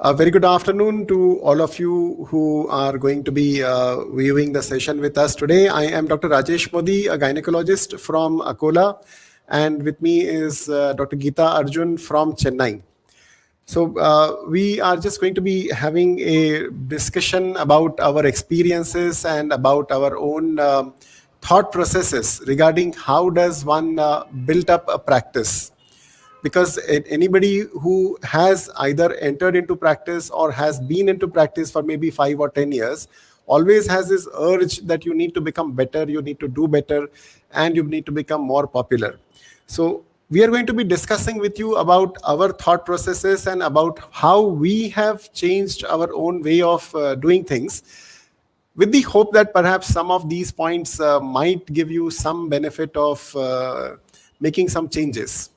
A very good afternoon to all of you who are going to be viewing the session with us today. I am Dr. Rajesh Modi, a gynecologist from Akola, and with me is Dr. Gita Arjun from Chennai. So we are just going to be having a discussion about our experiences and about our own thought processes regarding how does one build up a practice. Because anybody who has either entered into practice or has been into practice for maybe 5 or 10 years always has this urge that you need to become better, you need to do better, and you need to become more popular. So we are going to be discussing with you about our thought processes and about how we have changed our own way of doing things, with the hope that perhaps some of these points might give you some benefit of making some changes.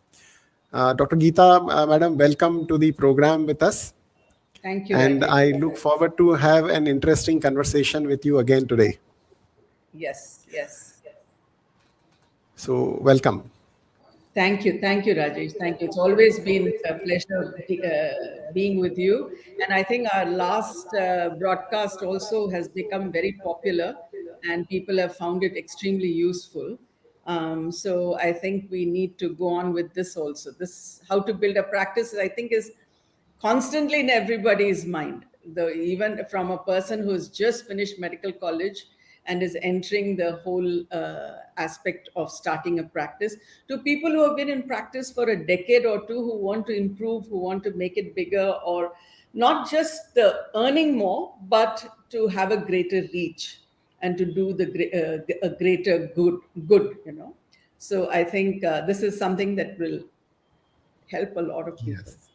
Dr. Gita, madam, welcome to the program with us. Thank you. And Rajesh. I look forward to have an interesting conversation with you again today. Yes. So welcome. Thank you, Rajesh. Thank you. It's always been a pleasure being with you. And I think our last broadcast also has become very popular and people have found it extremely useful. So I think we need to go on with this also. This, how to build a practice, I think, is constantly in everybody's mind. Even from a person who's just finished medical college and is entering the whole aspect of starting a practice, to people who have been in practice for a decade or two, who want to improve, who want to make it bigger, or not just the earning more, but to have a greater reach and to do a greater good. So I think this is something that will help a lot of people. Yes.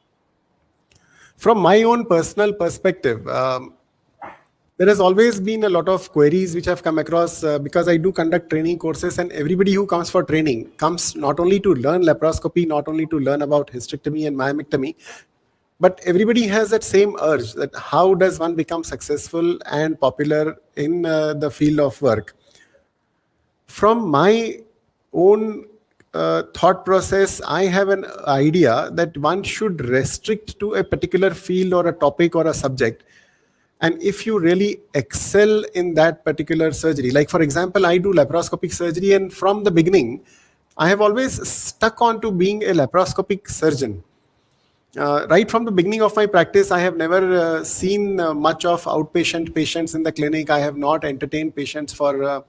From my own personal perspective, there has always been a lot of queries which I've come across because I do conduct training courses, and everybody who comes for training comes not only to learn laparoscopy, not only to learn about hysterectomy and myomectomy, but everybody has that same urge that how does one become successful and popular in the field of work. From my own thought process, I have an idea that one should restrict to a particular field or a topic or a subject. And if you really excel in that particular surgery, like for example, I do laparoscopic surgery, and from the beginning, I have always stuck on to being a laparoscopic surgeon. Right from the beginning of my practice, I have never seen much of outpatient patients in the clinic. I have not entertained patients for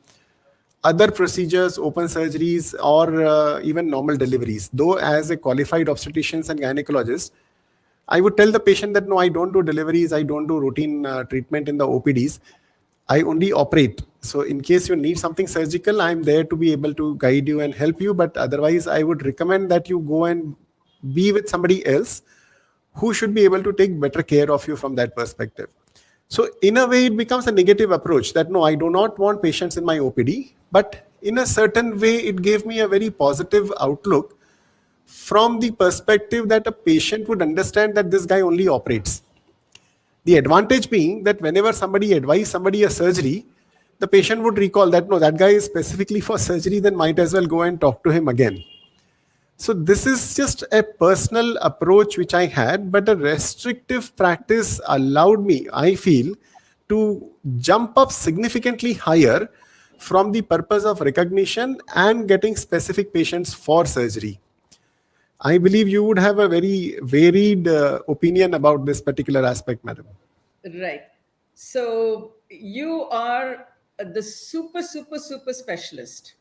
other procedures, open surgeries, or even normal deliveries. Though as a qualified obstetrician and gynecologist, I would tell the patient that no, I don't do deliveries, I don't do routine treatment in the OPDs. I only operate. So in case you need something surgical, I'm there to be able to guide you and help you. But otherwise, I would recommend that you go and be with somebody else who should be able to take better care of you from that perspective. So in a way, it becomes a negative approach that no, I do not want patients in my OPD. But in a certain way, it gave me a very positive outlook from the perspective that a patient would understand that this guy only operates. The advantage being that whenever somebody advises somebody a surgery, the patient would recall that no, that guy is specifically for surgery, then might as well go and talk to him again. So this is just a personal approach which I had, but a restrictive practice allowed me, I feel, to jump up significantly higher from the purpose of recognition and getting specific patients for surgery. I believe you would have a very varied opinion about this particular aspect, madam. Right. So you are the super specialist.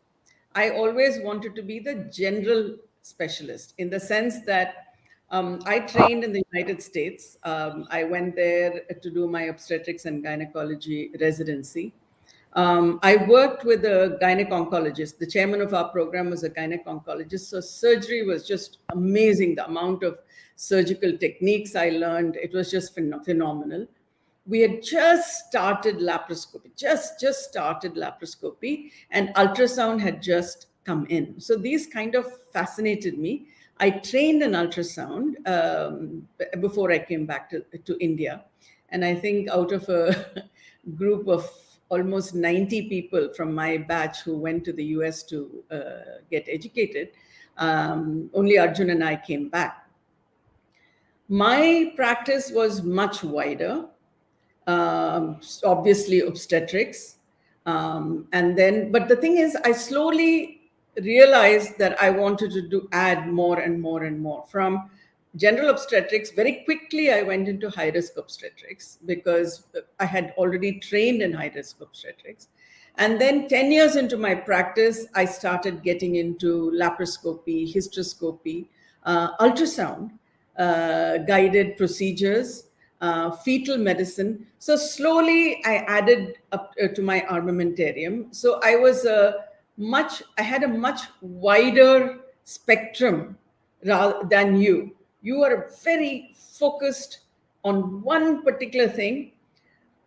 I always wanted to be the general specialist, in the sense that I trained in the United States. I went there to do my obstetrics and gynecology residency. I worked with a gynec oncologist. The chairman of our program was a gynec oncologist. So surgery was just amazing. The amount of surgical techniques I learned, it was just phenomenal. We had just started laparoscopy, just started laparoscopy, and ultrasound had just come in. So these kind of fascinated me. I trained in ultrasound before I came back to India. And I think out of a group of almost 90 people from my batch who went to the US to get educated, only Arjun and I came back. My practice was much wider, obviously obstetrics. And then, but the thing is, I slowly realized that I wanted to add more and more and more. From general obstetrics, very quickly I went into high risk obstetrics because I had already trained in high risk obstetrics. And then 10 years into my practice, I started getting into laparoscopy, hysteroscopy, ultrasound, guided procedures, fetal medicine. So slowly I added up to my armamentarium. So I had a much wider spectrum rather than you. You are very focused on one particular thing.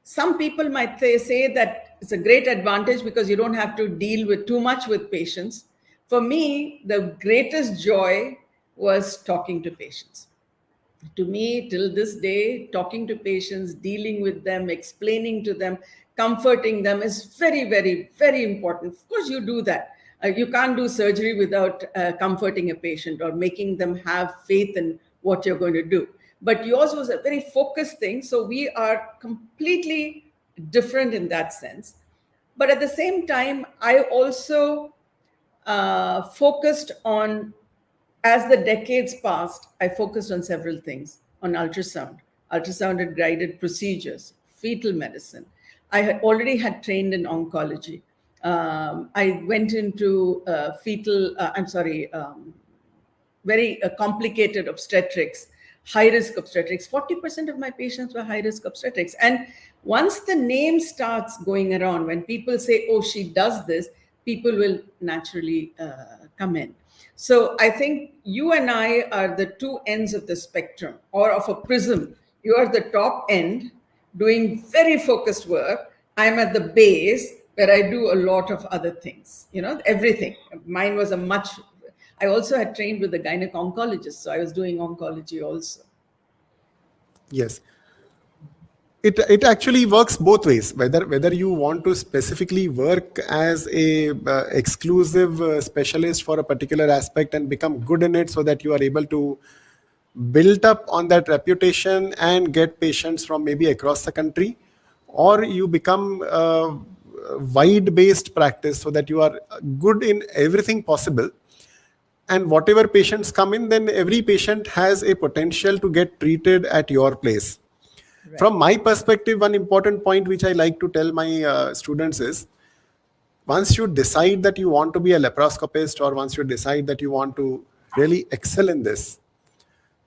Some people might say that it's a great advantage because you don't have to deal with too much with patients. For me, the greatest joy was talking to patients. To me, till this day, talking to patients, dealing with them, explaining to them, comforting them is very, very, very important. Of course, you do that. You can't do surgery without comforting a patient or making them have faith in what you're going to do. But yours was a very focused thing. So we are completely different in that sense. But at the same time, I also focused on, as the decades passed, I focused on several things: on ultrasound and guided procedures, fetal medicine. I had already had trained in oncology. I went into very complicated obstetrics, high risk obstetrics. 40% of my patients were high risk obstetrics. And once the name starts going around, when people say, oh, she does this, people will naturally come in. So I think you and I are the two ends of the spectrum or of a prism. You are the top end doing very focused work. I'm at the base where I do a lot of other things, everything. Mine was I also had trained with a gynec oncologist, so I was doing oncology also. Yes. It actually works both ways. Whether you want to specifically work as a exclusive specialist for a particular aspect and become good in it, so that you are able to build up on that reputation and get patients from maybe across the country, or you become a wide based practice so that you are good in everything possible, and whatever patients come in, then every patient has a potential to get treated at your place. Right. From my perspective, one important point which I like to tell my students is, once you decide that you want to be a laparoscopist, or once you decide that you want to really excel in this,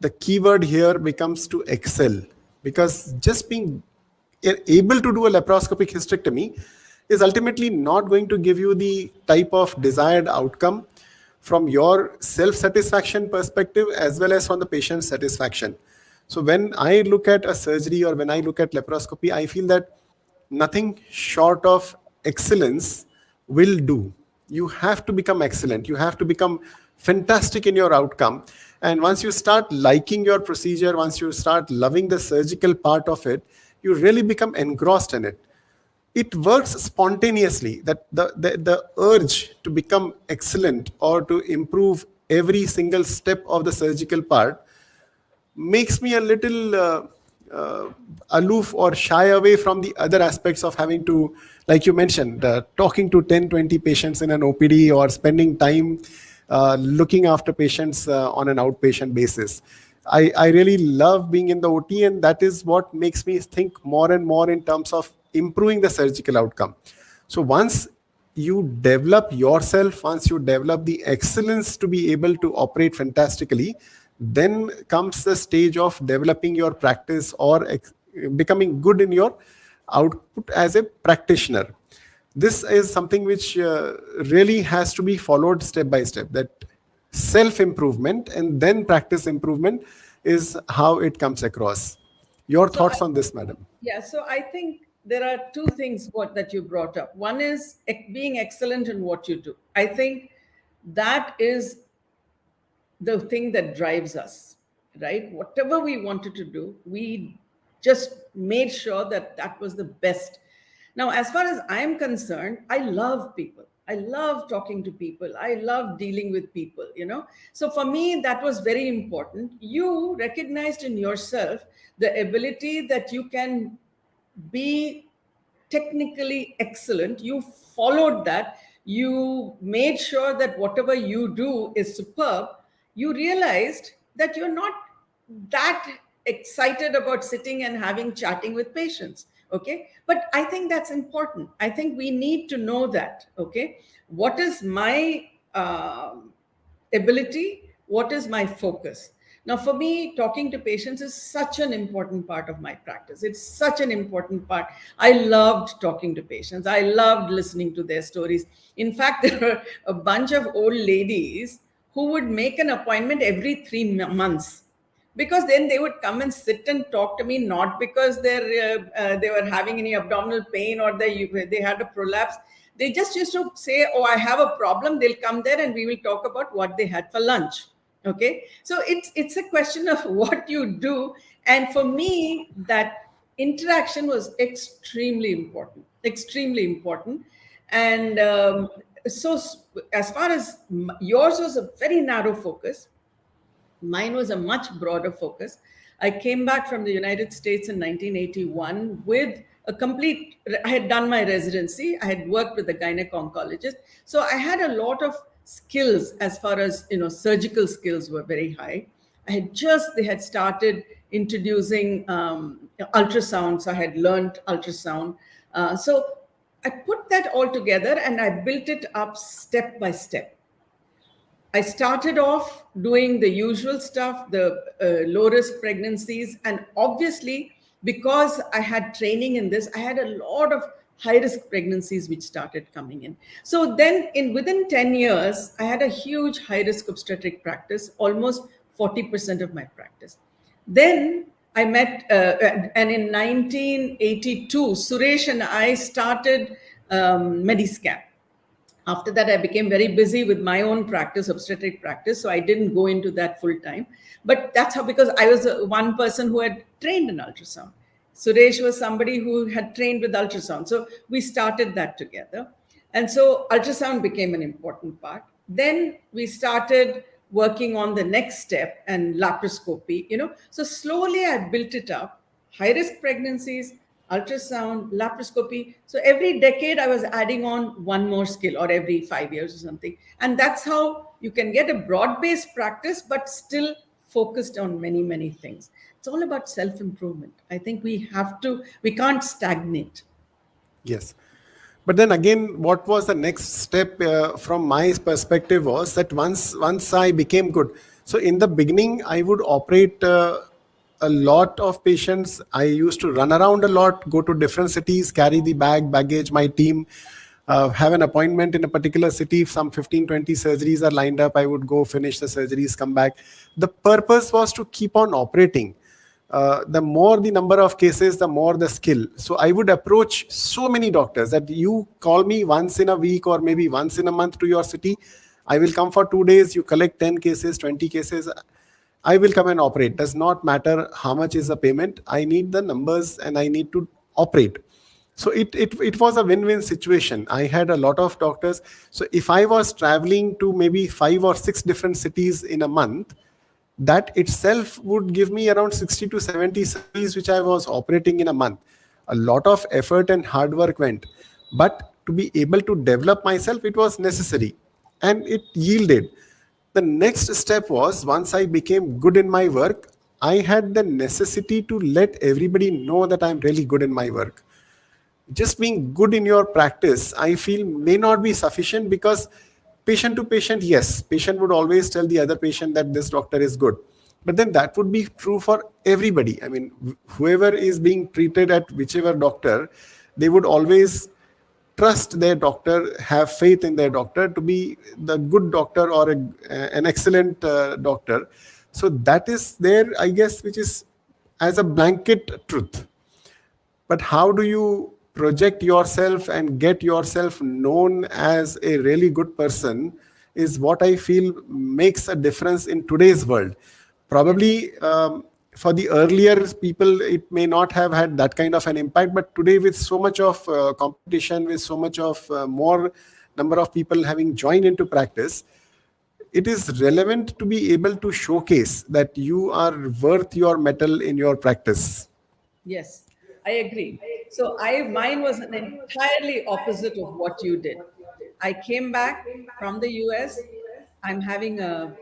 the keyword here becomes to excel. Because just being able to do a laparoscopic hysterectomy is ultimately not going to give you the type of desired outcome from your self-satisfaction perspective as well as from the patient's satisfaction. So when I look at a surgery or when I look at laparoscopy, I feel that nothing short of excellence will do. You have to become excellent. You have to become fantastic in your outcome. And once you start liking your procedure, once you start loving the surgical part of it, you really become engrossed in it. It works spontaneously, that the urge to become excellent or to improve every single step of the surgical part makes me a little aloof or shy away from the other aspects of having to, like you mentioned, talking to 10, 20 patients in an OPD, or spending time looking after patients on an outpatient basis. I really love being in the OT, and that is what makes me think more and more in terms of improving the surgical outcome. So once you develop yourself, once you develop the excellence to be able to operate fantastically, then comes the stage of developing your practice or becoming good in your output as a practitioner. This is something which really has to be followed step by step, that self-improvement and then practice improvement is how it comes across. Your So thoughts on this, madam? yeah, so I think there are two things that you brought up. One is being excellent in what you do. I think that is the thing that drives us, right? Whatever we wanted to do, we just made sure that that was the best. Now, as far as I'm concerned, I love people. I love talking to people. I love dealing with people, you know. So for me, that was very important. You recognized in yourself the ability that you can be technically excellent. You followed that. You made sure that whatever you do is superb. You realized that you're not that excited about sitting and having chatting with patients. Okay. But I think that's important. I think we need to know that. Okay. What is my ability? What is my focus? Now, for me, talking to patients is such an important part of my practice. It's such an important part. I loved talking to patients. I loved listening to their stories. In fact, there were a bunch of old ladies who would make an appointment every 3 months, because then they would come and sit and talk to me, not because they were having any abdominal pain or they had a prolapse. They just used to say, oh, I have a problem. They'll come there and we will talk about what they had for lunch. Okay. So it's a question of what you do. And for me, that interaction was extremely important, extremely important. And so as far as yours was a very narrow focus, mine was a much broader focus. I came back from the United States in 1981 with a complete, I had done my residency, I had worked with a gynec oncologist. So I had a lot of skills as far as, you know, surgical skills were very high. They had started introducing ultrasound. So I had learned ultrasound. So I put that all together and I built it up step by step. I started off doing the usual stuff, the low risk pregnancies. And obviously, because I had training in this, I had a lot of high risk pregnancies which started coming in. So then, within 10 years, I had a huge high risk obstetric practice, almost 40% of my practice. Then I met, and in 1982, Suresh and I started Mediscan. After that, I became very busy with my own practice, obstetric practice. So I didn't go into that full time. But that's how, because I was one person who had trained in ultrasound. Suresh was somebody who had trained with ultrasound. So we started that together. And so ultrasound became an important part. Then we started working on the next step and laparoscopy, you know. So slowly I built it up. High risk pregnancies, ultrasound, laparoscopy. So every decade I was adding on one more skill, or every 5 years or something. And that's how you can get a broad-based practice, but still focused on many, many things. It's all about self-improvement. I think we can't stagnate. Yes. But then again, what was the next step from my perspective was that once I became good. So in the beginning, I would operate a lot of patients. I used to run around a lot, go to different cities, carry the baggage, my team, have an appointment in a particular city. If some 15, 20 surgeries are lined up, I would go finish the surgeries, come back. The purpose was to keep on operating. The more the number of cases, the more the skill. So I would approach so many doctors that you call me once in a week or maybe once in a month to your city. I will come for 2 days. You collect 10 cases, 20 cases. I will come and operate. Does not matter how much is the payment. I need the numbers and I need to operate. So it was a win-win situation. I had a lot of doctors. So if I was traveling to maybe 5 or 6 different cities in a month, that itself would give me around 60 to 70 surgeries which I was operating in a month. A lot of effort and hard work went. But to be able to develop myself, it was necessary. And it yielded. The next step was, once I became good in my work, I had the necessity to let everybody know that I'm really good in my work. Just being good in your practice, I feel, may not be sufficient, because patient to patient, yes, patient would always tell the other patient that this doctor is good. But then that would be true for everybody. I mean, whoever is being treated at whichever doctor, they would always trust their doctor, have faith in their doctor to be the good doctor or an excellent doctor. So that is there, I guess, which is as a blanket truth. But how do you project yourself and get yourself known as a really good person is what I feel makes a difference in today's world. Probably for the earlier people, it may not have had that kind of an impact. But today, with so much of competition, with so much of more number of people having joined into practice, it is relevant to be able to showcase that you are worth your metal in your practice. Yes, I agree. So mine was an entirely opposite of what you did. I came back from the US. I'm having a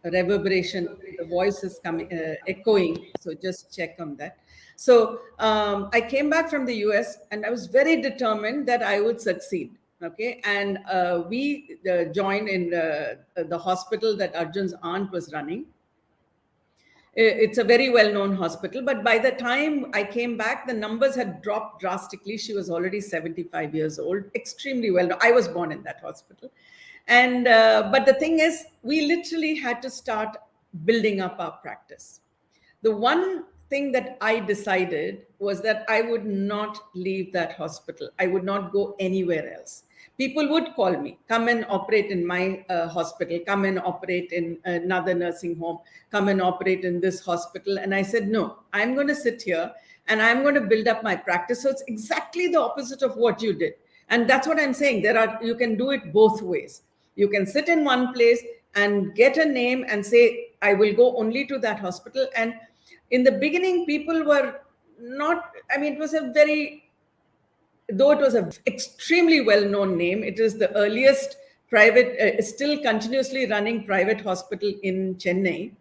reverberation. The voice is coming, echoing. So just check on that. So I came back from the US and I was very determined that I would succeed. Okay. And we joined in the hospital that Arjun's aunt was running. It's a very well known hospital, but by the time I came back, the numbers had dropped drastically. She was already 75 years old, extremely well known. I was born in that hospital. And, but the thing is, we literally had to start building up our practice. The one thing that I decided was that I would not leave that hospital. I would not go anywhere else. People would call me, come and operate in my hospital, come and operate in another nursing home, come and operate in this hospital. And I said, no, I'm going to sit here and I'm going to build up my practice. So it's exactly the opposite of what you did. And that's what I'm saying. You can do it both ways. You can sit in one place and get a name and say, I will go only to that hospital. And in the beginning, people were not, I mean, it was a very, though it was an extremely well-known name, it is the earliest private, still continuously running private hospital in Chennai,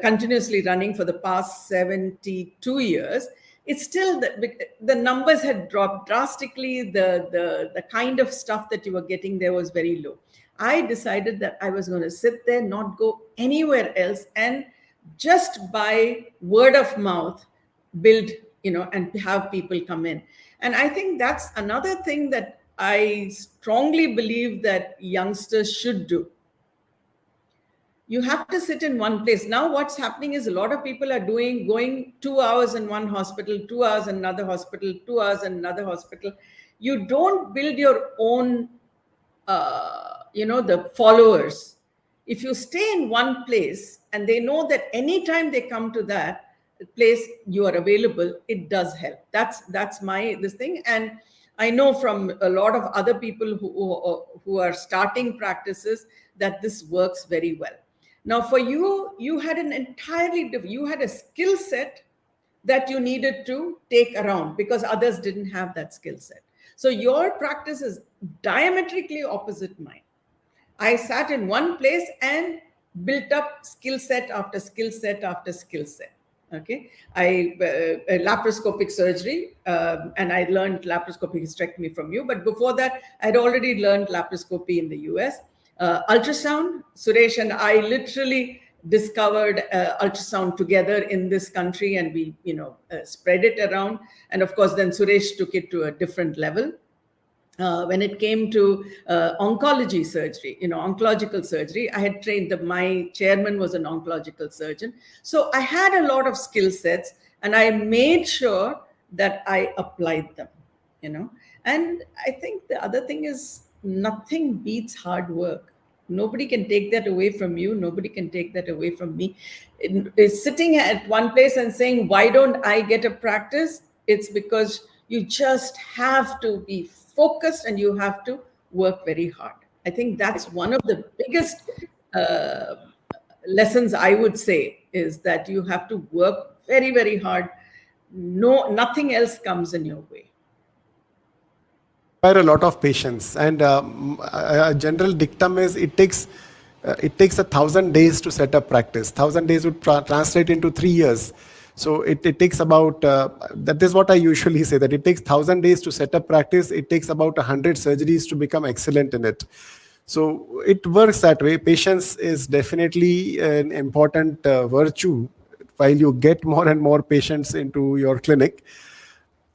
continuously running for the past 72 years. It's still, the numbers had dropped drastically. The kind of stuff that you were getting there was very low. I decided that I was going to sit there, not go anywhere else, and just by word of mouth build, and have people come in. And I think that's another thing that I strongly believe that youngsters should do. You have to sit in one place. Now what's happening is a lot of people are going 2 hours in one hospital, 2 hours in another hospital, 2 hours in another hospital. You don't build your own the followers. If you stay in one place and they know that anytime they come to that place you are available, it does help. That's my this thing. And I know from a lot of other people who are starting practices that this works very well. Now for you had an entirely different, you had a skill set that you needed to take around because others didn't have that skill set. So your practice is diametrically opposite mine. I sat in one place and built up skill set after skill set after skill set. Okay, I laparoscopic surgery, and I learned laparoscopic hysterectomy from you. But before that, I'd already learned laparoscopy in the US. Ultrasound, Suresh and I literally discovered ultrasound together in this country, and we spread it around. And of course, then Suresh took it to a different level. When it came to oncology surgery, oncological surgery, I had trained, my chairman was an oncological surgeon. So I had a lot of skill sets and I made sure that I applied them, And I think the other thing is nothing beats hard work. Nobody can take that away from you. Nobody can take that away from me. It's sitting at one place and saying, why don't I get a practice? It's because you just have to be focused and you have to work very hard. I think that's one of the biggest lessons I would say, is that you have to work very, very hard. Nothing else comes in your way. A lot of patience, and a general dictum is it takes 1,000 days to set up practice. 1,000 days would translate into 3 years. So it takes about, that is what I usually say, that it takes 1,000 days to set up practice. It takes about 100 surgeries to become excellent in it. So it works that way. Patience is definitely an important virtue while you get more and more patients into your clinic.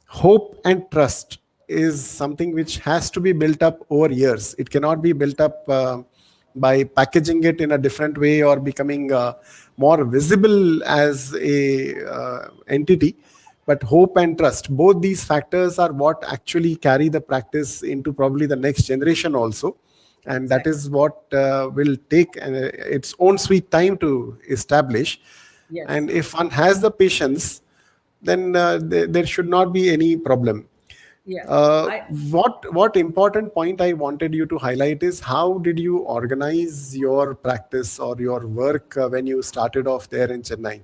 Hope and trust is something which has to be built up over years. It cannot be built up by packaging it in a different way or becoming more visible as a entity. But hope and trust, both these factors are what actually carry the practice into probably the next generation also. And that is what will take its own sweet time to establish. Yes. And if one has the patience, then there should not be any problem. Yeah. Uh, I what important point I wanted you to highlight is how did you organize your practice or your work when you started off there in Chennai?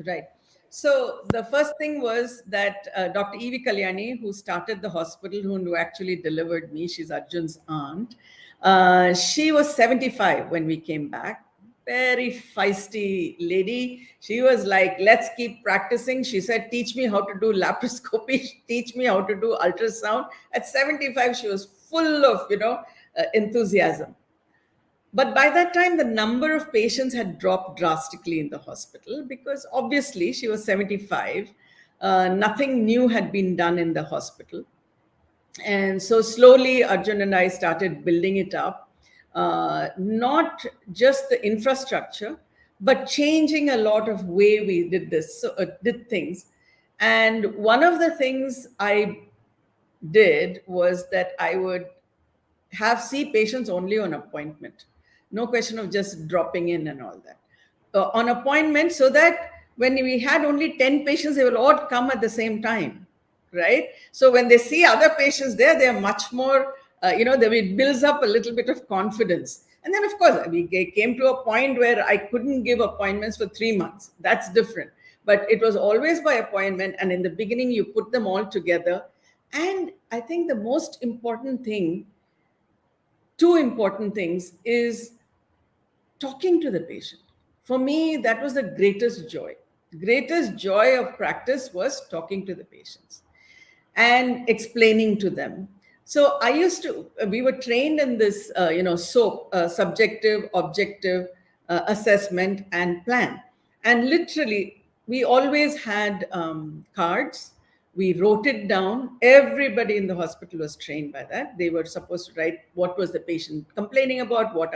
Right. So the first thing was that Dr. Evi Kalyani, who started the hospital, who actually delivered me, she's Arjun's aunt. She was 75 when we came back. Very feisty lady. She was like, let's keep practicing. She said, teach me how to do laparoscopy, teach me how to do ultrasound. At 75, she was full of, enthusiasm. But by that time, the number of patients had dropped drastically in the hospital because obviously she was 75. Nothing new had been done in the hospital. And so slowly, Arjun and I started building it up, not just the infrastructure, but changing a lot of way we did things. And one of the things I did was that I would have see patients only on appointment. No question of just dropping in and all that. On appointment, so that when we had only 10 patients, they will all come at the same time, right? So when they see other patients there, they are much more, it builds up a little bit of confidence. And then, of course, we came to a point where I couldn't give appointments for 3 months. That's different. But it was always by appointment. And in the beginning, you put them all together. And I think the most important thing, two important things, is talking to the patient. For me, that was the greatest joy. Greatest joy of practice was talking to the patients and explaining to them. So we were trained in this, subjective, objective assessment and plan. And literally, we always had cards. We wrote it down. Everybody in the hospital was trained by that. They were supposed to write what was the patient complaining about, what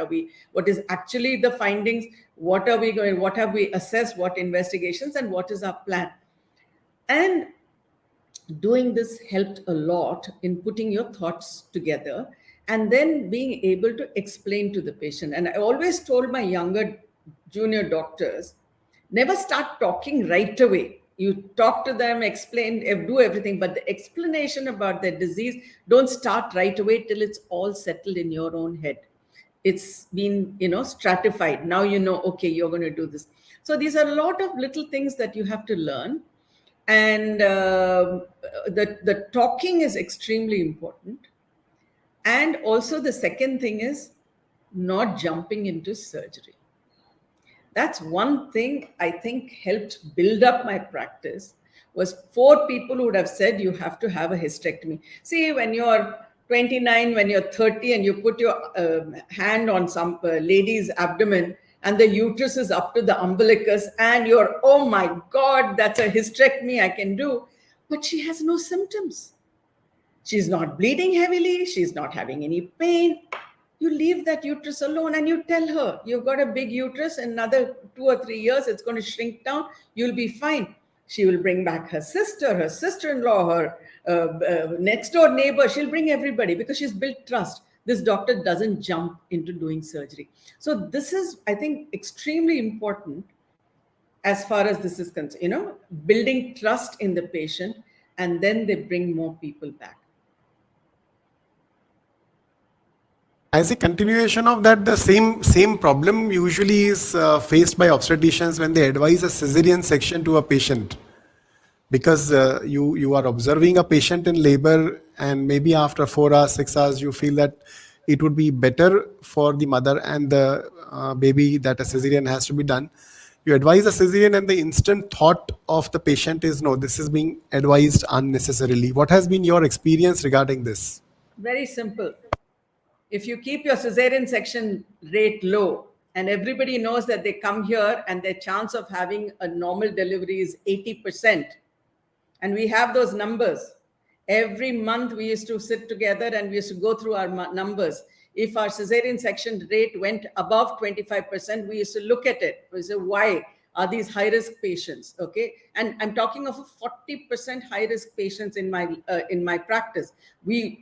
is actually the findings, what have we assessed, what investigations, and what is our plan. And doing this helped a lot in putting your thoughts together and then being able to explain to the patient. And I always told my younger junior doctors, never start talking right away. You talk to them, explain, do everything, but the explanation about their disease, don't start right away till it's all settled in your own head. It's been, stratified. Now you know, okay, you're going to do this. So these are a lot of little things that you have to learn. And the talking is extremely important. And also the second thing is not jumping into surgery. That's one thing I think helped build up my practice. Was 4 people who would have said you have to have a hysterectomy. See, when you're 29, when you're 30, and you put your hand on some lady's abdomen and the uterus is up to the umbilicus, and you're, oh my God, that's a hysterectomy I can do. But she has no symptoms. She's not bleeding heavily. She's not having any pain. You leave that uterus alone and you tell her, you've got a big uterus, in another 2 or 3 years, it's going to shrink down. You'll be fine. She will bring back her sister, her sister-in-law, her next door neighbor. She'll bring everybody because she's built trust. This doctor doesn't jump into doing surgery. So this is, I think, extremely important as far as this is concerned, building trust in the patient, and then they bring more people back. As a continuation of that, the same problem usually is faced by obstetricians when they advise a cesarean section to a patient, because you are observing a patient in labor, and maybe after 4 hours, 6 hours, you feel that it would be better for the mother and the baby that a cesarean has to be done. You advise a cesarean, and the instant thought of the patient is, no, this is being advised unnecessarily. What has been your experience regarding this? Very simple. If you keep your cesarean section rate low, and everybody knows that they come here and their chance of having a normal delivery is 80%, and we have those numbers. Every month we used to sit together and we used to go through our numbers. If our cesarean section rate went above 25%, we used to look at it. We say, why are these high-risk patients? Okay, and I'm talking of a 40% high-risk patients in my practice.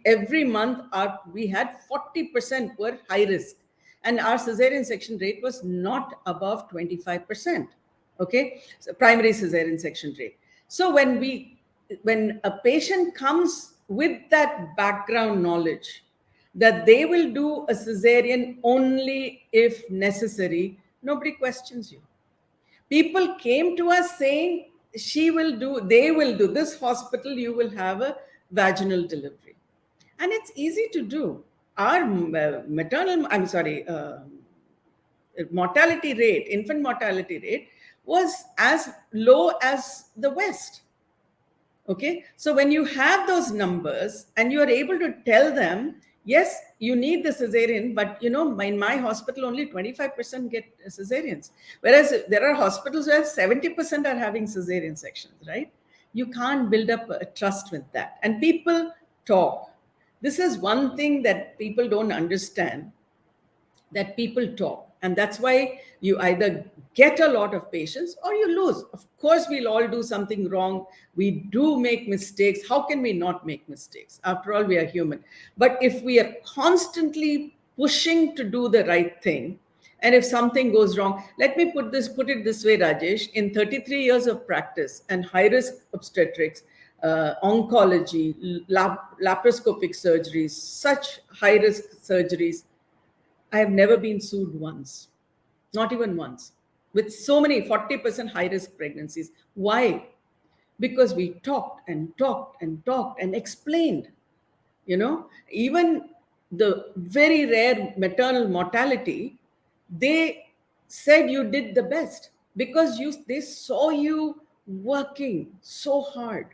Every month we had 40% were high risk, and our cesarean section rate was not above 25%. Okay, so primary cesarean section rate. So when a patient comes with that background knowledge that they will do a cesarean only if necessary, nobody questions you. People came to us saying, they will do this hospital, you will have a vaginal delivery. And it's easy to do. Our mortality rate, infant mortality rate, was as low as the West. Okay, so when you have those numbers and you are able to tell them, yes, you need the cesarean, but in my hospital only 25% get cesareans, whereas there are hospitals where 70% are having cesarean sections, right? You can't build up a trust with that, and people talk. This is one thing that people don't understand, that people talk. And that's why you either get a lot of patients or you lose. Of course, we'll all do something wrong. We do make mistakes. How can we not make mistakes? After all, we are human. But if we are constantly pushing to do the right thing, and if something goes wrong, let me put it this way, Rajesh. In 33 years of practice and high-risk obstetrics, oncology, laparoscopic surgeries, such high-risk surgeries, I have never been sued once, not even once, with so many 40% high risk pregnancies. Why? Because we talked and talked and talked and explained. Even the very rare maternal mortality, they said you did the best because they saw you working so hard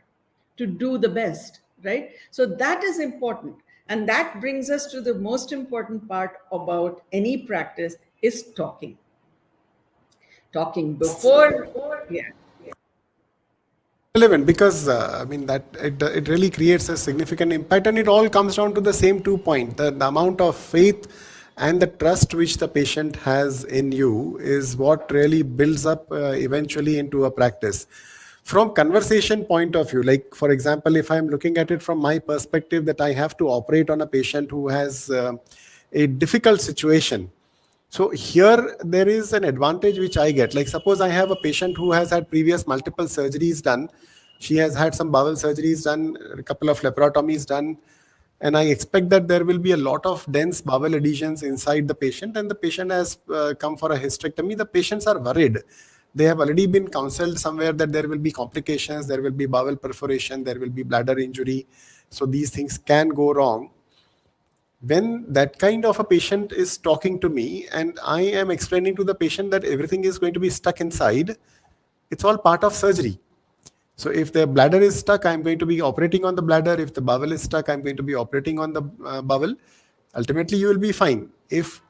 to do the best, right? So that is important. And that brings us to the most important part about any practice is talking. Talking before, yeah. Relevant because I mean that it really creates a significant impact, and it all comes down to the same 2 points: the amount of faith and the trust which the patient has in you is what really builds up eventually into a practice. From conversation point of view, like for example, if I'm looking at it from my perspective that I have to operate on a patient who has a difficult situation. So here there is an advantage which I get. Like suppose I have a patient who has had previous multiple surgeries done. She has had some bowel surgeries done, a couple of laparotomies done, and I expect that there will be a lot of dense bowel adhesions inside the patient, and the patient has come for a hysterectomy. The patients are worried. They have already been counseled somewhere that there will be complications, there will be bowel perforation, there will be bladder injury. So these things can go wrong. When that kind of a patient is talking to me and I am explaining to the patient that everything is going to be stuck inside, it's all part of surgery. So if the bladder is stuck, I'm going to be operating on the bladder. If the bowel is stuck, I'm going to be operating on the bowel. Ultimately, you will be fine. If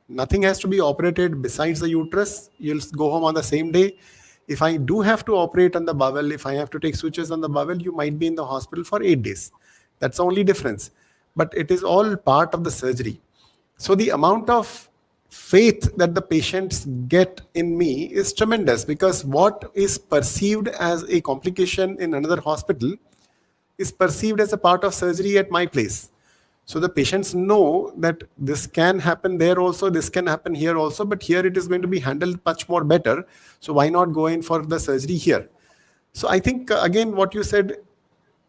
nothing has to be operated besides the uterus, you'll go home on the same day. If I do have to operate on the bowel, if I have to take sutures on the bowel, you might be in the hospital for 8 days. That's the only difference. But it is all part of the surgery. So the amount of faith that the patients get in me is tremendous, because what is perceived as a complication in another hospital is perceived as a part of surgery at my place. So the patients know that this can happen there also, this can happen here also, but here it is going to be handled much more better. So why not go in for the surgery here? So I think, again, what you said,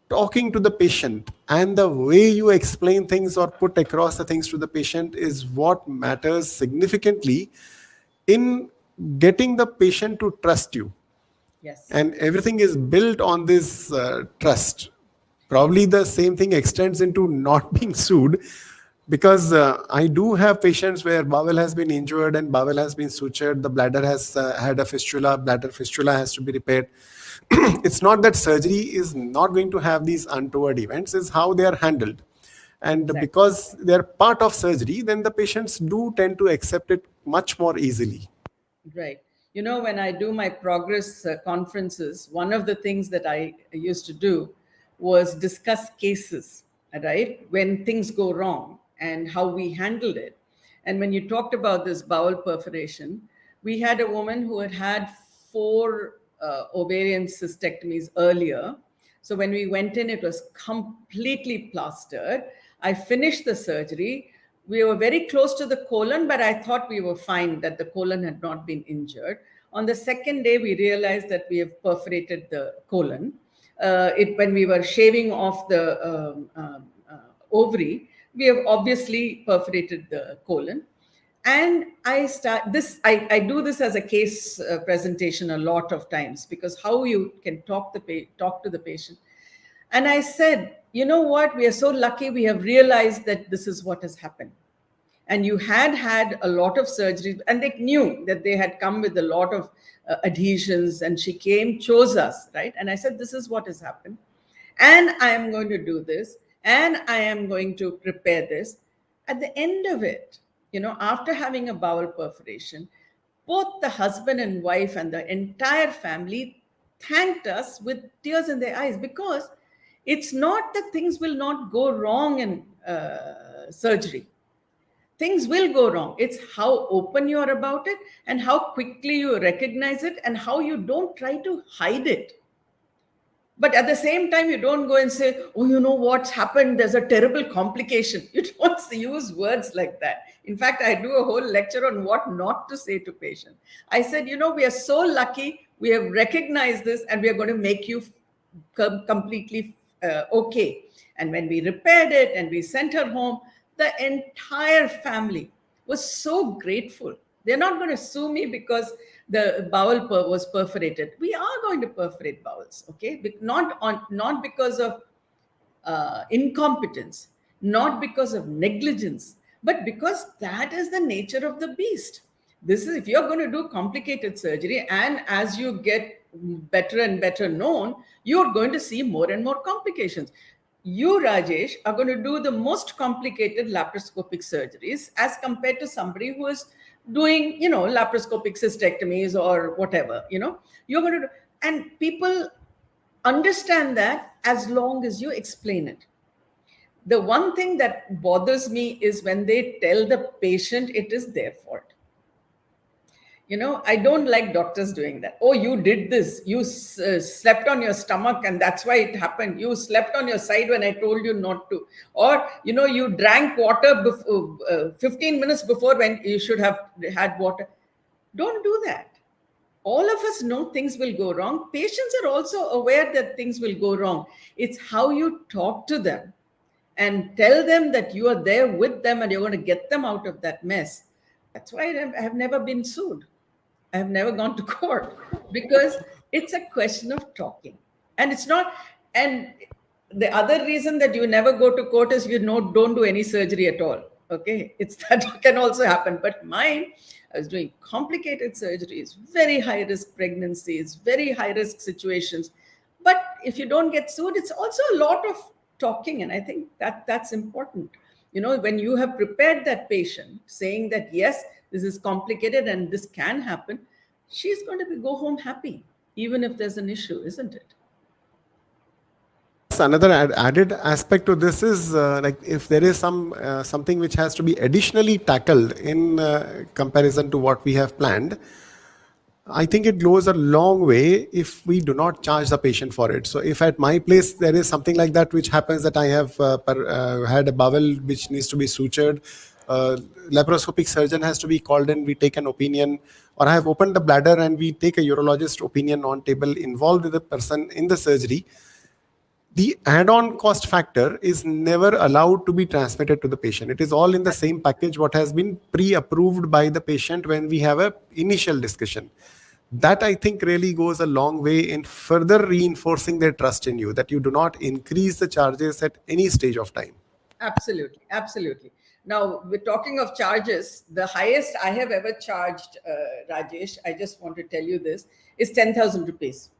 talking to the patient and the way you explain things or put across the things to the patient is what matters significantly in getting the patient to trust you. Yes. And everything is built on this trust. Probably the same thing extends into not being sued, because I do have patients where bowel has been injured and bowel has been sutured, the bladder has had a fistula, bladder fistula has to be repaired. It's not that surgery is not going to have these untoward events, it's how they are handled. And Exactly. because they're part of surgery, then the patients do tend to accept it much more easily. Right. When I do my progress conferences, one of the things that I used to do was discuss cases, right? When things go wrong and how we handled it. And when you talked about this bowel perforation, we had a woman who had had four ovarian cystectomies earlier. So when we went in, it was completely plastered. I finished the surgery. We were very close to the colon, but I thought we were fine, that the colon had not been injured. On the second day, we realized that we have perforated the colon. it when we were shaving off the ovary, we have obviously perforated the colon. And I do this as a case presentation a lot of times, because how you can talk to the patient. And I said, you know what, we are so lucky, we have realized that this is what has happened. And you had a lot of surgeries, and they knew that they had come with a lot of adhesions, and she chose us, right? And I said, this is what has happened, and I am going to do this, and I am going to prepare this. At the end of it, after having a bowel perforation, both the husband and wife and the entire family thanked us with tears in their eyes, because it's not that things will not go wrong in surgery. Things will go wrong. It's how open you are about it, and how quickly you recognize it, and how you don't try to hide it. But at the same time, you don't go and say, oh, you know what's happened, there's a terrible complication. You don't use words like that. In fact, I do a whole lecture on what not to say to patients. I said, we are so lucky, we have recognized this, and we are going to make you completely okay. And when we repaired it and we sent her home, the entire family was so grateful. They're not going to sue me because the bowel was perforated. We are going to perforate bowels, okay? Not because of incompetence, not because of negligence, but because that is the nature of the beast. This is, if you're going to do complicated surgery, and as you get better and better known, you're going to see more and more complications. You, Rajesh, are going to do the most complicated laparoscopic surgeries as compared to somebody who is doing, laparoscopic cystectomies or whatever, you're going to do. And people understand that as long as you explain it. The one thing that bothers me is when they tell the patient it is their fault. I don't like doctors doing that. Oh, you did this. You slept on your stomach and that's why it happened. You slept on your side when I told you not to. Or, you drank water 15 minutes before when you should have had water. Don't do that. All of us know things will go wrong. Patients are also aware that things will go wrong. It's how you talk to them and tell them that you are there with them and you're going to get them out of that mess. That's why I have never been sued. I have never gone to court, because it's a question of talking. And it's not, and the other reason that you never go to court is don't do any surgery at all. Okay. It's that can also happen. But mine, I was doing complicated surgeries, very high risk pregnancies, very high risk situations. But if you don't get sued, it's also a lot of talking. And I think that's important. When you have prepared that patient saying that, yes, this is complicated and this can happen, she's going to go home happy, even if there's an issue, isn't it? Another added aspect to this is like if there is something which has to be additionally tackled in comparison to what we have planned, I think it goes a long way if we do not charge the patient for it. So if at my place there is something like that which happens, that I have had a bowel which needs to be sutured, laparoscopic surgeon has to be called in, we take an opinion, or I have opened the bladder and we take a urologist opinion on table, involved with the person in the surgery, the add-on cost factor is never allowed to be transmitted to the patient. It is all in the same package what has been pre-approved by the patient when we have a initial discussion. That I think really goes a long way in further reinforcing their trust in you, that you do not increase the charges at any stage of time. Absolutely. Absolutely. Now, we're talking of charges. The highest I have ever charged, Rajesh, I just want to tell you this, is 10,000 rupees.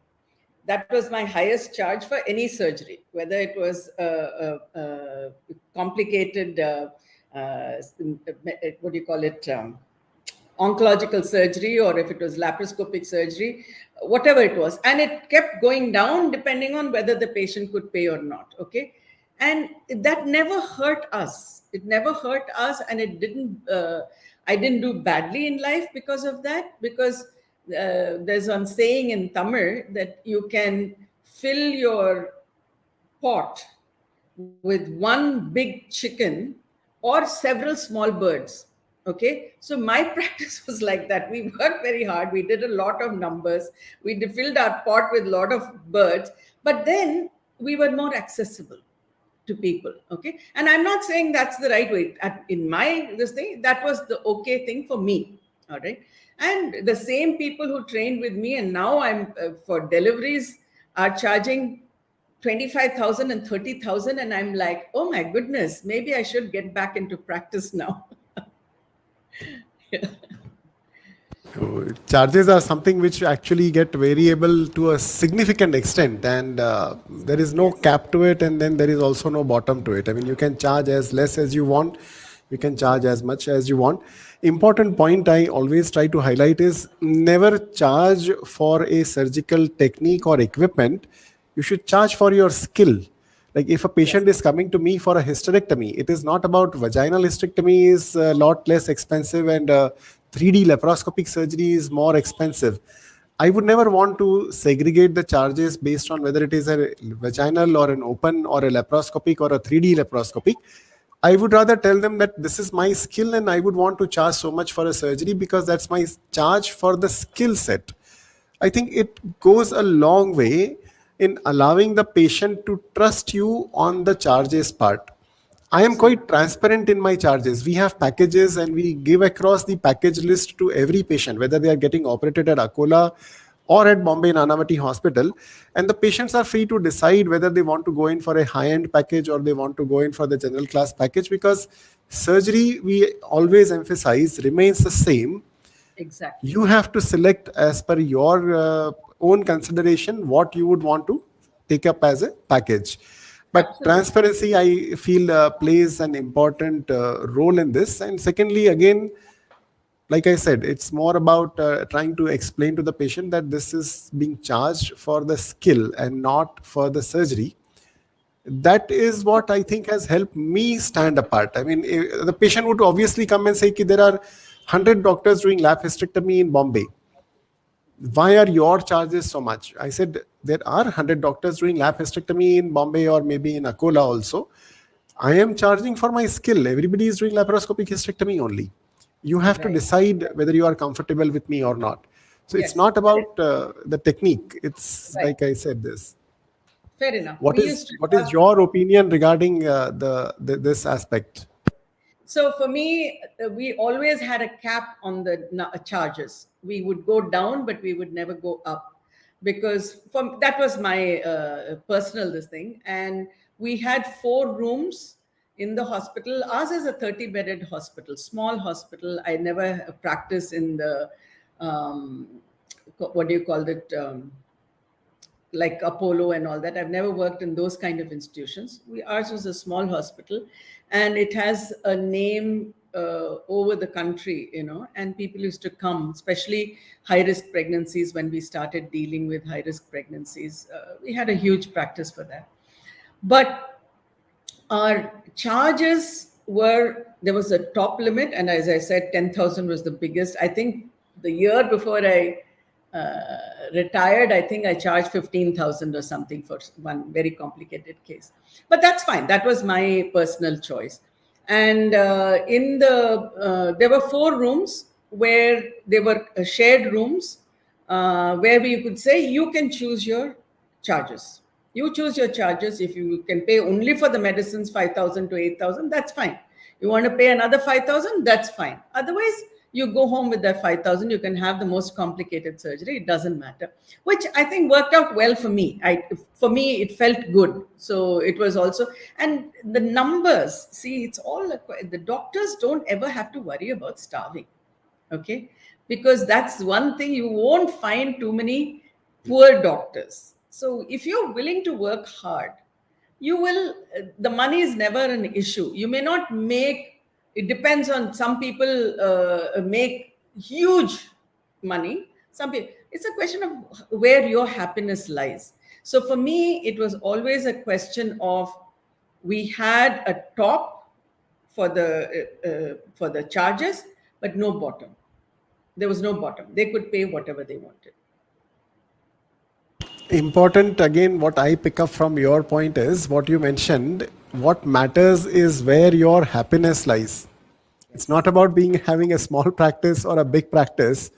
That was my highest charge for any surgery, whether it was complicated, what do you call it, oncological surgery, or if it was laparoscopic surgery, whatever it was. And it kept going down depending on whether the patient could pay or not, okay? And that never hurt us. It never hurt us, and it didn't, I didn't do badly in life because of that, because there's one saying in Tamil that you can fill your pot with one big chicken or several small birds. Okay, so my practice was like that. We worked very hard. We did a lot of numbers. We filled our pot with a lot of birds, But then we were more accessible to people. Okay, and I'm not saying that's the right way. In my this thing, that was the okay thing for me. All right, and the same people who trained with me, and now I'm for deliveries are charging 25,000 and 30,000, and I'm like, oh my goodness, maybe I should get back into practice now. Yeah. Charges are something which actually get variable to a significant extent, and there is no Yes, cap to it, and then there is also no bottom to it. I mean, you can charge as less as you want, you can charge as much as you want. Important point I always try to highlight is never charge for a surgical technique or equipment. You should charge for your skill. Like if a yes, patient is coming to me for a hysterectomy, it is not about vaginal hysterectomy is a lot less expensive, and 3D laparoscopic surgery is more expensive. I would never want to segregate the charges based on whether it is a vaginal or an open or a laparoscopic or a 3D laparoscopic. I would rather tell them that this is my skill and I would want to charge so much for a surgery because that's my charge for the skill set. I think it goes a long way in allowing the patient to trust you on the charges part. I am absolutely. quite transparent in my charges. We have packages and we give across the package list to every patient, whether they are getting operated at Akola or at Bombay Nanavati Hospital. And the patients are free to decide whether they want to go in for a high-end package or they want to go in for the general class package, because surgery, we always emphasize, remains the same. Exactly. You have to select as per your own consideration what you would want to take up as a package. But Absolutely. transparency, I feel, plays an important role in this. And secondly, again, like I said, it's more about trying to explain to the patient that this is being charged for the skill and not for the surgery. That is what I think has helped me stand apart. I mean, the patient would obviously come and say, there are 100 doctors doing lap hysterectomy in Bombay. Why are your charges so much? I said, there are 100 doctors doing lap hysterectomy in Bombay or maybe in Akola also. I am charging for my skill. Everybody is doing laparoscopic hysterectomy only. You have to Right. decide whether you are comfortable with me or not. So it's Yes. not about the technique. It's Right. like I said this. Fair enough. What We is used to what is have. your opinion regarding the this aspect? So for me, we always had a cap on the charges. We would go down, but we would never go up, because from that was my personal this thing. And we had 4 rooms in the hospital. Ours is a 30-bedded hospital, small hospital. I never practiced in the um, what do you call it? Like Apollo and all that. I've never worked in those kind of institutions. Ours was a small hospital, and it has a name over the country, and people used to come, especially high risk pregnancies. When we started dealing with high risk pregnancies, we had a huge practice for that. But our charges were, there was a top limit, and as I said, 10,000 was the biggest. I think the year before I retired, I think I charged 15,000 or something for one very complicated case. But that's fine. That was my personal choice. And there were 4 rooms where there were shared rooms, where you could say you can choose your charges. You choose your charges. If you can pay only for the medicines 5,000 to 8,000, that's fine. You want to pay another 5,000, that's fine. Otherwise, you go home with that 5,000. You can have the most complicated surgery. It doesn't matter, which I think worked out well for me. For me, it felt good. So it was also, and the numbers. See, it's all the doctors don't ever have to worry about starving. Okay, because that's one thing, you won't find too many poor doctors. So if you're willing to work hard, you will, the money is never an issue. You may not make, it depends on, some people make huge money, some people, it's a question of where your happiness lies. So for me, it was always a question of, we had a top for the charges, but no bottom. There was no bottom. They could pay whatever they wanted. Important again, what I pick up from your point is what you mentioned. What matters is where your happiness lies. It's Yes. not about being having a small practice or a big practice.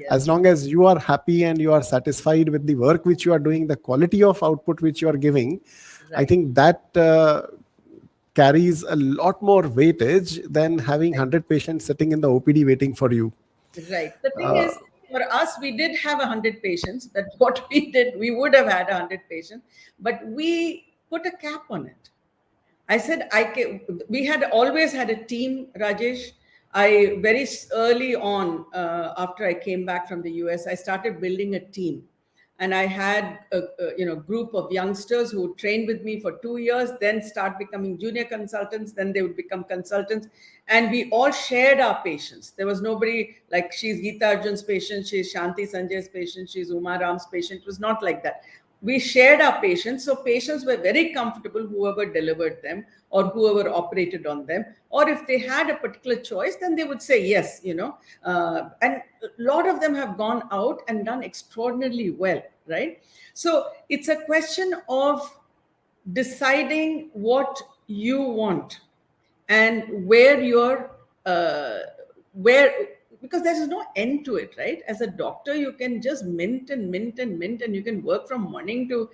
As Yes. long as you are happy and you are satisfied with the work which you are doing, the quality of output which you are giving, I Right. think that carries a lot more weightage than having Right. 100 patients sitting in the OPD waiting for you. Right. The thing is, for us, we did have 100 patients. But what we did, we would have had 100 patients, but we put a cap on it. I said, we had always had a team, Rajesh. I very early on, after I came back from the US, I started building a team. And I had a group of youngsters who trained with me for 2 years, then start becoming junior consultants, then they would become consultants. And we all shared our patients. There was nobody like she's Gita Arjun's patient, she's Shanti Sanjay's patient, she's Uma Ram's patient. It was not like that. We shared our patients, so patients were very comfortable, whoever delivered them or whoever operated on them. Or if they had a particular choice, then they would say yes, and a lot of them have gone out and done extraordinarily well, right? So it's a question of deciding what you want and where you're where, because there's no end to it, right? As a doctor, you can just mint and mint and mint, and you can work from morning to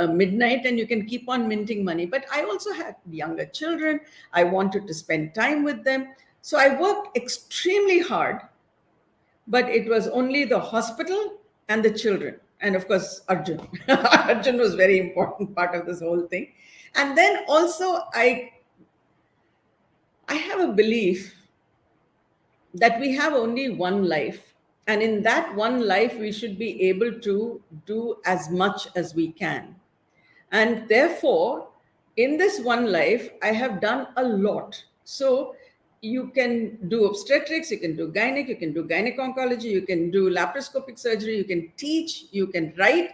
midnight, and you can keep on minting money. But I also had younger children. I wanted to spend time with them, so I worked extremely hard. But it was only the hospital and the children, and of course Arjun. Arjun was very important part of this whole thing. And then also I have a belief that we have only one life, and in that one life we should be able to do as much as we can. And therefore, in this one life, I have done a lot. So you can do obstetrics, you can do gynec, you can do gynec oncology, you can do laparoscopic surgery, you can teach, you can write.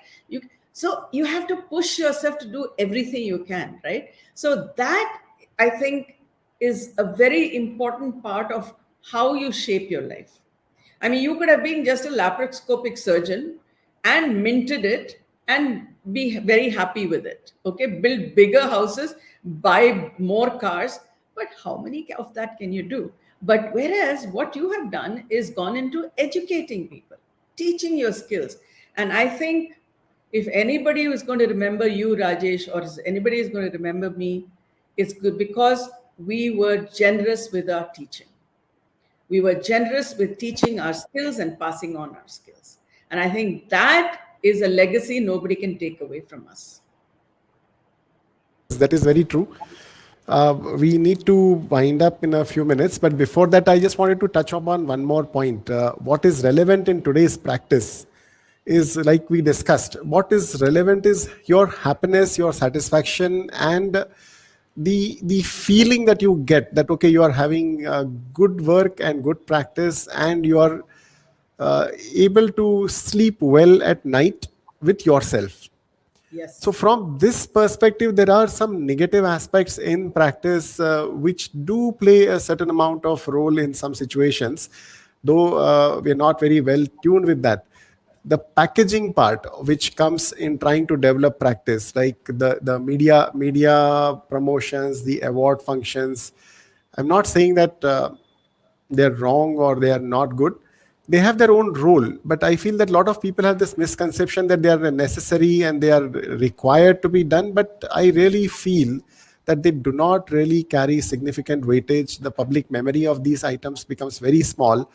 So you have to push yourself to do everything you can, right? So that, I think, is a very important part of how you shape your life. I mean, you could have been just a laparoscopic surgeon and minted it and be very happy with it. Okay, build bigger houses, buy more cars, but how many of that can you do? But whereas what you have done is gone into educating people, teaching your skills. And I think if anybody is going to remember you, Rajesh, or if anybody is going to remember me, it's good because we were generous with our teaching. We were generous with teaching our skills and passing on our skills. And I think that is a legacy nobody can take away from us. Yes, that is very true. We need to wind up in a few minutes, but before that, I just wanted to touch upon one more point. What is relevant in today's practice is, like we discussed, what is relevant is your happiness, your satisfaction, and the feeling that you get that okay, you are having good work and good practice, and you are able to sleep well at night with yourself. Yes. So, from this perspective, there are some negative aspects in practice which do play a certain amount of role in some situations, though we are not very well tuned with that. The packaging part, which comes in trying to develop practice, like the media promotions, the award functions. I'm not saying that they're wrong or they are not good. They have their own role, but I feel that a lot of people have this misconception that they are necessary and they are required to be done, but I really feel that they do not really carry significant weightage. The public memory of these items becomes very small.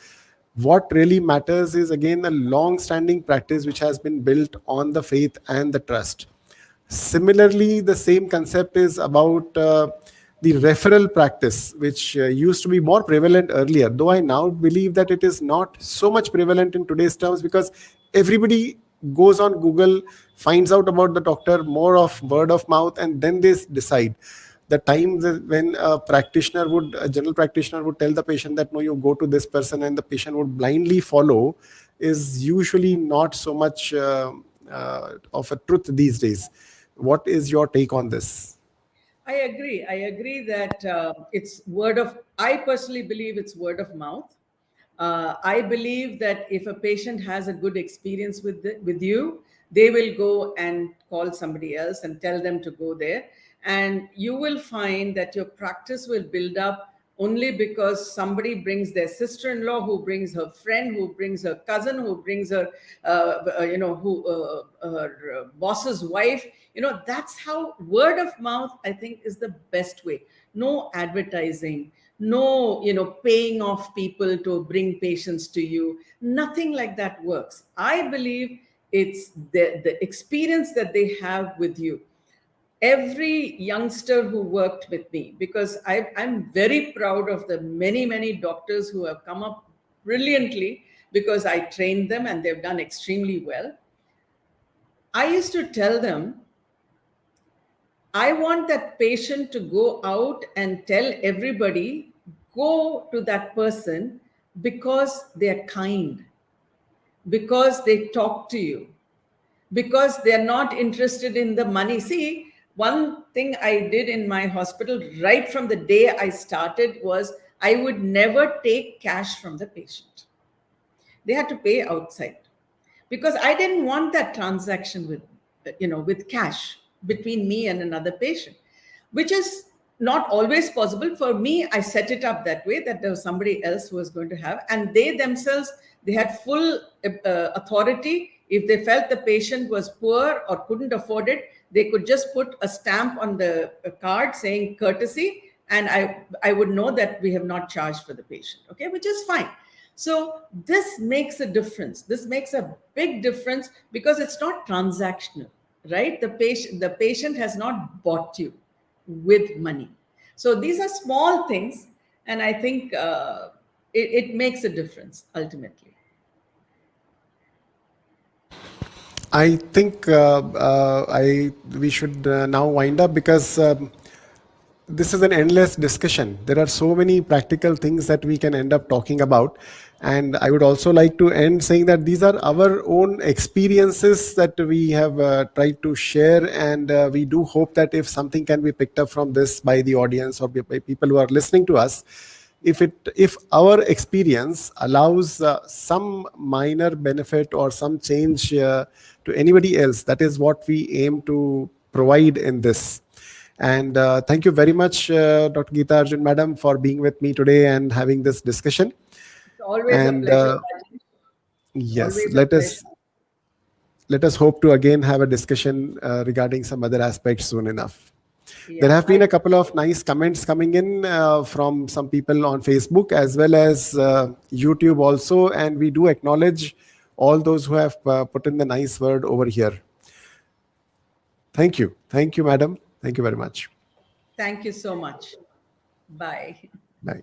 What really matters is again a long standing practice which has been built on the faith and the trust. Similarly, the same concept is about the referral practice, which used to be more prevalent earlier, though I now believe that it is not so much prevalent in today's terms because everybody goes on Google, finds out about the doctor, more of word of mouth, and then they decide. The time when a general practitioner would tell the patient that no, you go to this person, and the patient would blindly follow, is usually not so much of a truth these days. What is your take on this? I agree. I agree that it's word of, I personally believe it's word of mouth. I believe that if a patient has a good experience with you, they will go and call somebody else and tell them to go there. And you will find that your practice will build up only because somebody brings their sister-in-law, who brings her friend, who brings her cousin, who brings her, her boss's wife. That's how word of mouth, I think, is the best way. No advertising, no, paying off people to bring patients to you. Nothing like that works. I believe it's the experience that they have with you. Every youngster who worked with me, because I'm very proud of the many, many doctors who have come up brilliantly because I trained them and they've done extremely well. I used to tell them, I want that patient to go out and tell everybody, go to that person because they're kind, because they talk to you, because they're not interested in the money. See, one thing I did in my hospital right from the day I started was I would never take cash from the patient. They had to pay outside because I didn't want that transaction with cash between me and another patient, which is not always possible. For me, I set it up that way, that there was somebody else who was going to have, and they themselves, they had full authority. If they felt the patient was poor or couldn't afford it, they could just put a stamp on the card saying courtesy, and I would know that we have not charged for the patient, okay, which is fine. So this makes a difference. This makes a big difference because it's not transactional, right? The patient has not bought you with money. So these are small things, and I think it makes a difference ultimately. I think we should now wind up because this is an endless discussion. There are so many practical things that we can end up talking about. And I would also like to end saying that these are our own experiences that we have tried to share. And we do hope that if something can be picked up from this by the audience or by people who are listening to us, if our experience allows some minor benefit or some change to anybody else, that is what we aim to provide in this. And thank you very much, Dr. Gita Arjun, madam, for being with me today and having this discussion. It's always a And pleasure, Rajesh. yes, Always a pleasure. let us hope to again have a discussion regarding some other aspects soon enough. There Yeah, have been a couple of nice comments coming in from some people on Facebook as well as YouTube also, and we do acknowledge all those who have put in the nice word over here. Thank you, madam. Thank you very much. thank you so much. Bye. Bye.